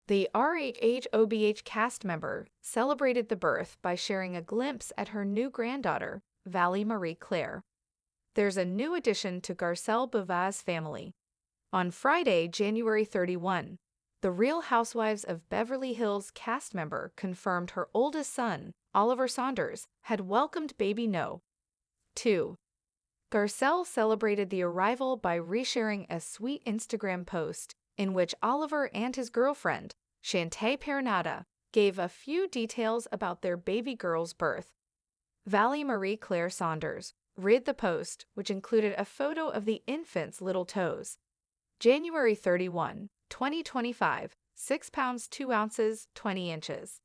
The RHOBH cast member celebrated the birth by sharing a glimpse at her new granddaughter, Valley Marie Claire. There's a new addition to Garcelle Beauvais' family. On Friday, January 31, the Real Housewives of Beverly Hills cast member confirmed her oldest son, Oliver Saunders, had welcomed baby No. 2. Garcelle celebrated the arrival by resharing a sweet Instagram post in which Oliver and his girlfriend, Shantae Pernada, gave a few details about their baby girl's birth. Valley Marie Claire Saunders read the post, which included a photo of the infant's little toes. January 31, 2025, 6 pounds 2 ounces, 20 inches.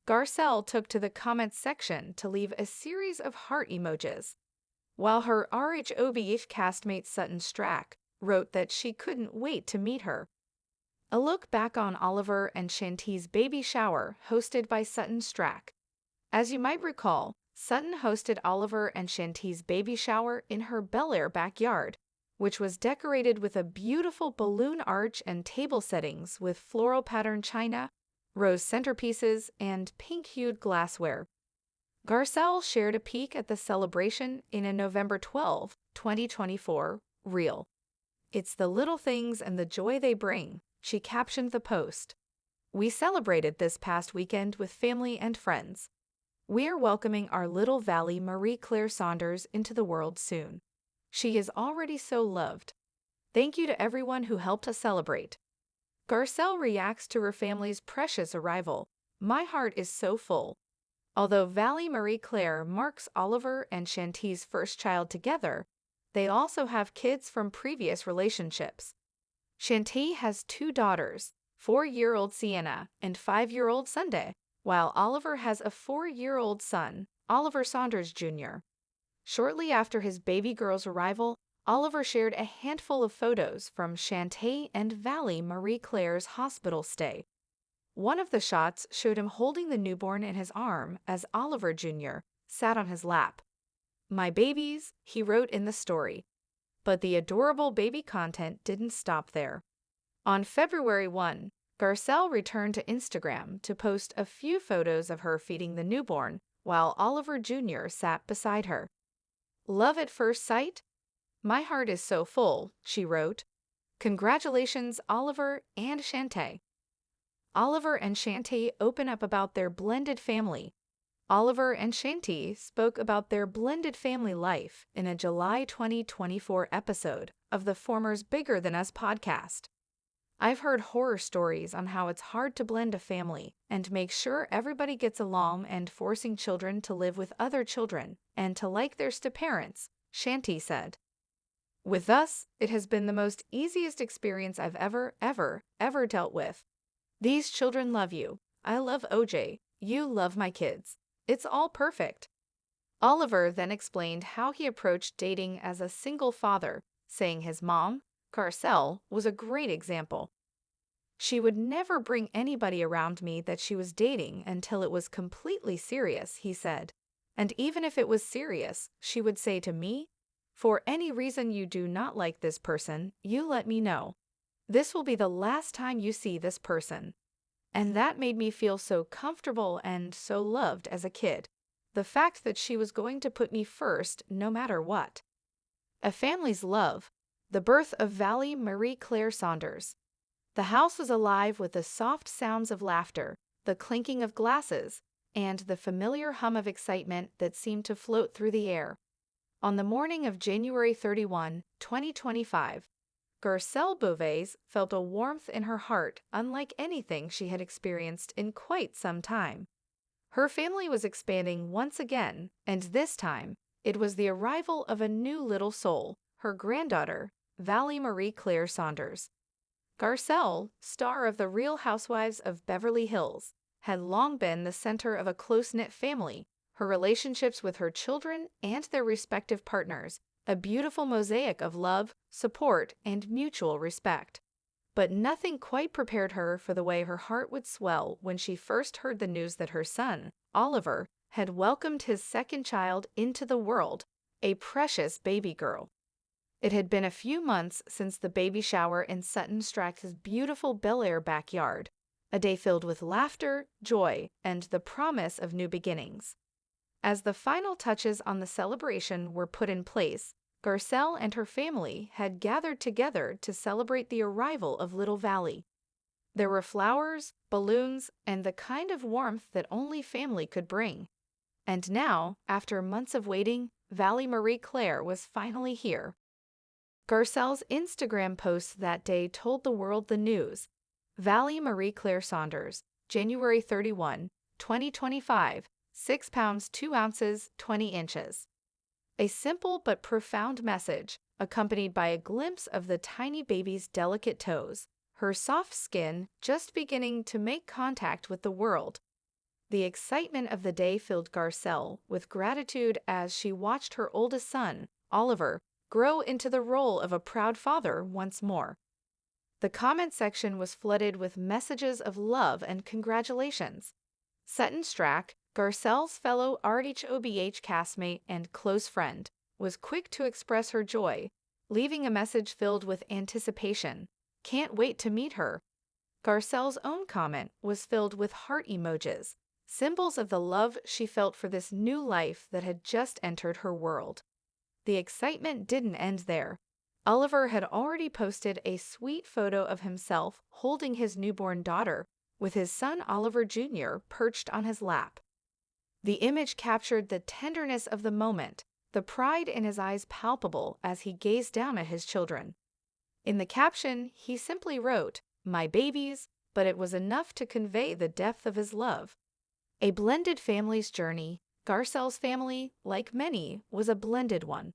Garcelle took to the comments section to leave a series of heart emojis, while her RHOBH castmate Sutton Strack wrote that she couldn't wait to meet her. A look back on Oliver and Shantae's baby shower hosted by Sutton Strack. As you might recall, Sutton hosted Oliver and Shantae's baby shower in her Bel Air backyard, which was decorated with a beautiful balloon arch and table settings with floral patterned china, rose centerpieces, and pink-hued glassware. Garcelle shared a peek at the celebration in a November 12, 2024, reel. "It's the little things and the joy they bring," she captioned the post. "We celebrated this past weekend with family and friends. We are welcoming our little Valley Marie Claire Saunders into the world soon. She is already so loved. Thank you to everyone who helped us celebrate." Garcelle reacts to her family's precious arrival. "My heart is so full." Although Valley Marie Claire marks Oliver and Shantae's first child together, they also have kids from previous relationships. Shantae has 2 daughters, 4-year-old Sienna and 5-year-old Sunday, while Oliver has a 4-year-old son, Oliver Saunders Jr. Shortly after his baby girl's arrival, Oliver shared a handful of photos from Shantae and Valley Marie Claire's hospital stay. One of the shots showed him holding the newborn in his arm as Oliver Jr. sat on his lap. "My babies," he wrote in the story. But the adorable baby content didn't stop there. On February 1, Garcelle returned to Instagram to post a few photos of her feeding the newborn while Oliver Jr. sat beside her. "Love at first sight? My heart is so full," she wrote. "Congratulations, Oliver and Shantae." Oliver and Shantae open up about their blended family. Oliver and Shantae spoke about their blended family life in a July 2024 episode of the former's Bigger Than Us podcast. "I've heard horror stories on how it's hard to blend a family and make sure everybody gets along and forcing children to live with other children and to like their step-parents," Shantae said. "With us, it has been the most easiest experience I've ever dealt with. These children love you. I love OJ. You love my kids. It's all perfect." Oliver then explained how he approached dating as a single father, saying his mom, Garcelle, was a great example. "She would never bring anybody around me that she was dating until it was completely serious," he said. "And even if it was serious, she would say to me, 'For any reason you do not like this person, you let me know. This will be the last time you see this person.' And that made me feel so comfortable and so loved as a kid. The fact that she was going to put me first no matter what." A family's love. The birth of Valley Marie Claire Saunders. The house was alive with the soft sounds of laughter, the clinking of glasses, and the familiar hum of excitement that seemed to float through the air. On the morning of January 31, 2025, Garcelle Beauvais felt a warmth in her heart unlike anything she had experienced in quite some time. Her family was expanding once again, and this time, it was the arrival of a new little soul, her granddaughter, Valley Marie Claire Saunders. Garcelle, star of The Real Housewives of Beverly Hills, had long been the center of a close-knit family, her relationships with her children and their respective partners, a beautiful mosaic of love, support, and mutual respect. But nothing quite prepared her for the way her heart would swell when she first heard the news that her son, Oliver, had welcomed his second child into the world, a precious baby girl. It had been a few months since the baby shower in Sutton Strack's beautiful Bel Air backyard, a day filled with laughter, joy, and the promise of new beginnings. As the final touches on the celebration were put in place, Garcelle and her family had gathered together to celebrate the arrival of little Valley. There were flowers, balloons, and the kind of warmth that only family could bring. And now, after months of waiting, Valley Marie Claire was finally here. Garcelle's Instagram post that day told the world the news. Valley Marie Claire Saunders, January 31, 2025, 6 pounds 2 ounces 20 inches. A simple but profound message, accompanied by a glimpse of the tiny baby's delicate toes, her soft skin just beginning to make contact with the world. The excitement of the day filled Garcelle with gratitude as she watched her oldest son, Oliver, grow into the role of a proud father once more. The comment section was flooded with messages of love and congratulations. Sutton Strack, Garcelle's fellow RHOBH castmate and close friend, was quick to express her joy, leaving a message filled with anticipation. "Can't wait to meet her." Garcelle's own comment was filled with heart emojis, symbols of the love she felt for this new life that had just entered her world. The excitement didn't end there. Oliver had already posted a sweet photo of himself holding his newborn daughter, with his son Oliver Jr. perched on his lap. The image captured the tenderness of the moment, the pride in his eyes palpable as he gazed down at his children. In the caption, he simply wrote, "My babies," but it was enough to convey the depth of his love. A blended family's journey, Garcelle's family, like many, was a blended one.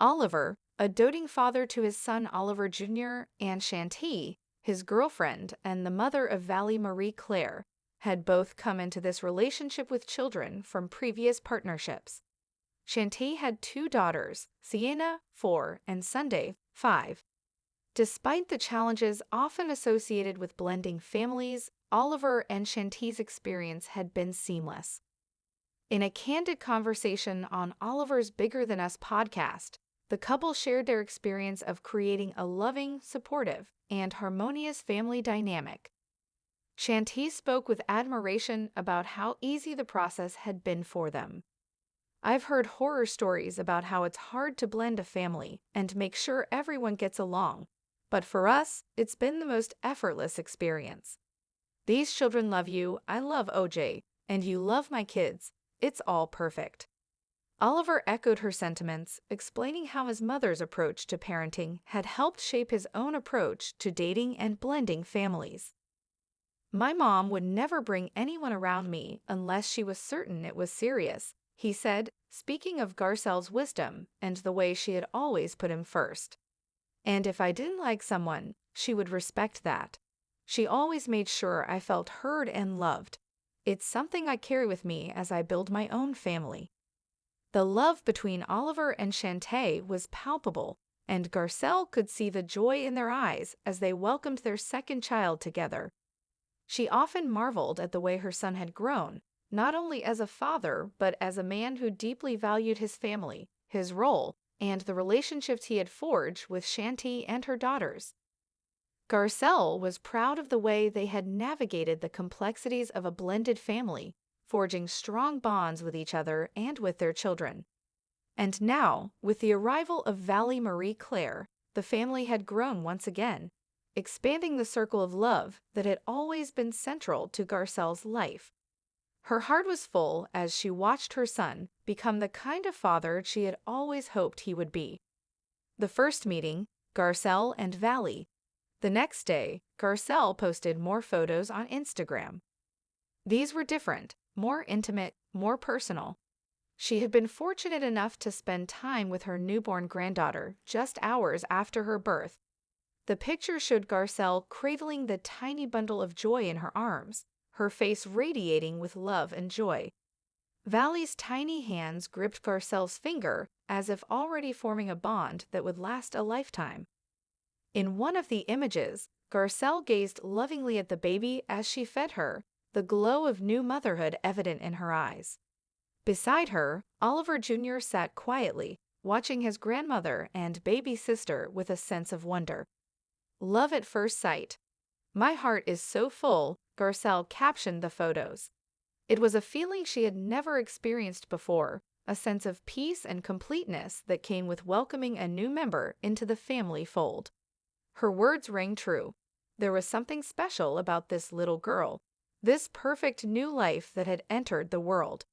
Oliver, a doting father to his son Oliver Jr., and Shanti, his girlfriend and the mother of Valley Marie Claire, had both come into this relationship with children from previous partnerships. Shanti had 2 daughters, Sienna, 4, and Sunday, 5. Despite the challenges often associated with blending families, Oliver and Shanti's experience had been seamless. In a candid conversation on Oliver's Bigger Than Us podcast, the couple shared their experience of creating a loving, supportive, and harmonious family dynamic. Shanti spoke with admiration about how easy the process had been for them. "I've heard horror stories about how it's hard to blend a family and make sure everyone gets along, but for us, it's been the most effortless experience. These children love you, I love OJ, and you love my kids. It's all perfect." Oliver echoed her sentiments, explaining how his mother's approach to parenting had helped shape his own approach to dating and blending families. "My mom would never bring anyone around me unless she was certain it was serious," he said, speaking of Garcelle's wisdom and the way she had always put him first. "And if I didn't like someone, she would respect that. She always made sure I felt heard and loved. It's something I carry with me as I build my own family." The love between Oliver and Shantae was palpable, and Garcelle could see the joy in their eyes as they welcomed their second child together. She often marveled at the way her son had grown, not only as a father, but as a man who deeply valued his family, his role, and the relationships he had forged with Shanti and her daughters. Garcelle was proud of the way they had navigated the complexities of a blended family, forging strong bonds with each other and with their children. And now, with the arrival of Valley Marie Claire, the family had grown once again, expanding the circle of love that had always been central to Garcelle's life. Her heart was full as she watched her son become the kind of father she had always hoped he would be. The first meeting, Garcelle and Valley. The next day, Garcelle posted more photos on Instagram. These were different, more intimate, more personal. She had been fortunate enough to spend time with her newborn granddaughter just hours after her birth. The picture showed Garcelle cradling the tiny bundle of joy in her arms, her face radiating with love and joy. Valley's tiny hands gripped Garcelle's finger as if already forming a bond that would last a lifetime. In one of the images, Garcelle gazed lovingly at the baby as she fed her, the glow of new motherhood evident in her eyes. Beside her, Oliver Jr. sat quietly, watching his grandmother and baby sister with a sense of wonder. Love at first sight. "My heart is so full, Garcelle captioned the photos. It was a feeling she had never experienced before, a sense of peace and completeness that came with welcoming a new member into the family fold. Her words rang true. There was something special about this little girl, this perfect new life that had entered the world.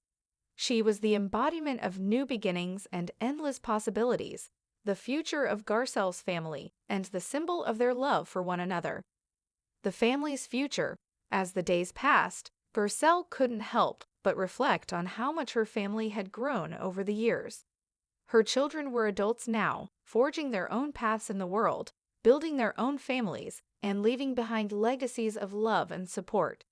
She was the embodiment of new beginnings and endless possibilities, the future of Garcelle's family and the symbol of their love for one another. The family's future. As the days passed, Garcelle couldn't help but reflect on how much her family had grown over the years. Her children were adults now, forging their own paths in the world, building their own families, and leaving behind legacies of love and support.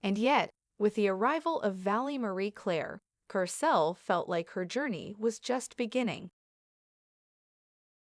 And yet, with the arrival of Vallie Marie Claire, Garcelle felt like her journey was just beginning.